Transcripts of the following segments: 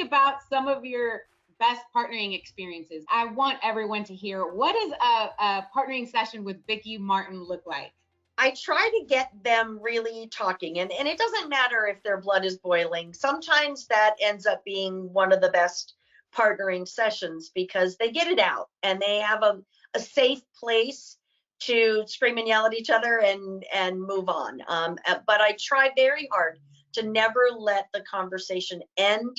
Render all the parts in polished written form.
about some of your best partnering experiences. I want everyone to hear, what does a partnering session with Vicki Martin look like? I try to get them really talking, and it doesn't matter if their blood is boiling. Sometimes that ends up being one of the best partnering sessions because they get it out and they have a safe place to scream and yell at each other and move on. But I try very hard to never let the conversation end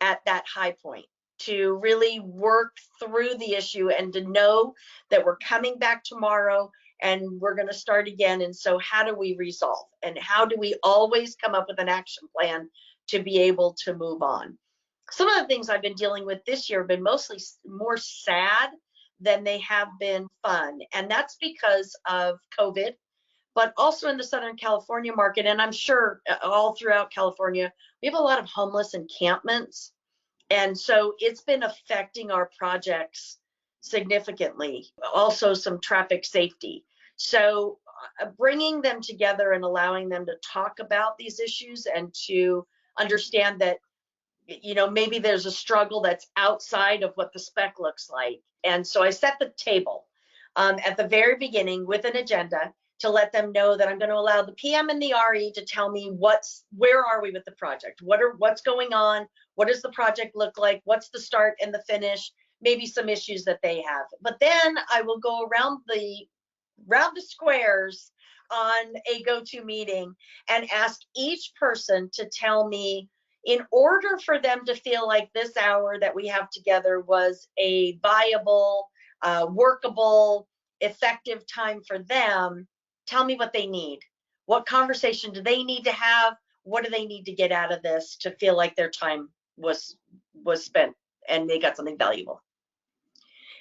at that high point, to really work through the issue and to know that we're coming back tomorrow and we're going to start again. And so how do we resolve? And how do we always come up with an action plan to be able to move on? Some of the things I've been dealing with this year have been mostly more sad than they have been fun. And that's because of COVID, but also in the Southern California market. And I'm sure all throughout California, we have a lot of homeless encampments. And so it's been affecting our projects significantly. Also some traffic safety. So bringing them together and allowing them to talk about these issues and to understand that, you know, maybe there's a struggle that's outside of what the spec looks like. And so I set the table at the very beginning with an agenda to let them know that I'm going to allow the PM and the RE to tell me where are we with the project? What's going on? What does the project look like? What's the start and the finish? Maybe some issues that they have. But then I will go around the squares on a go-to meeting and ask each person to tell me, in order for them to feel like this hour that we have together was a viable, workable, effective time for them, tell me what they need. What conversation do they need to have? What do they need to get out of this to feel like their time was spent and they got something valuable?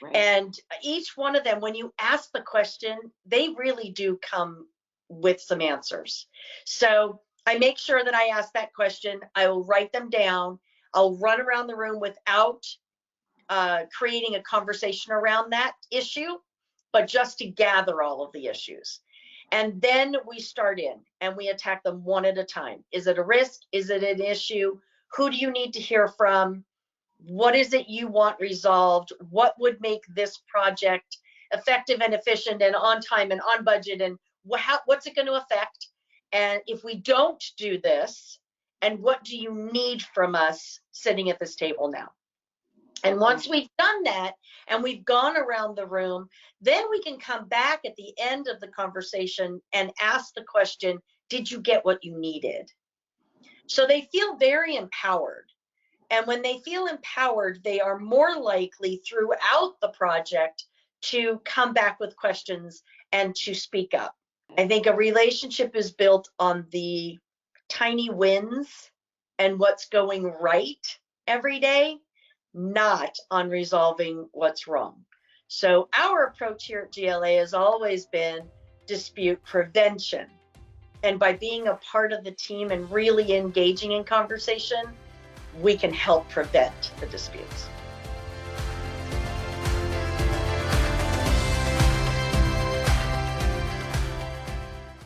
Right. And each one of them, when you ask the question, they really do come with some answers. So I make sure that I ask that question. I will write them down. I'll run around the room without creating a conversation around that issue, but just to gather all of the issues. And then we start in and we attack them one at a time. Is it a risk? Is it an issue? Who do you need to hear from? What is it you want resolved? What would make this project effective and efficient and on time and on budget? And what's it going to affect? And if we don't do this, and what do you need from us sitting at this table now? And once we've done that and we've gone around the room, then we can come back at the end of the conversation and ask the question, did you get what you needed? So they feel very empowered. And when they feel empowered, they are more likely throughout the project to come back with questions and to speak up. I think a relationship is built on the tiny wins and what's going right every day, not on resolving what's wrong. So our approach here at GLA has always been dispute prevention. And by being a part of the team and really engaging in conversation, we can help prevent the disputes.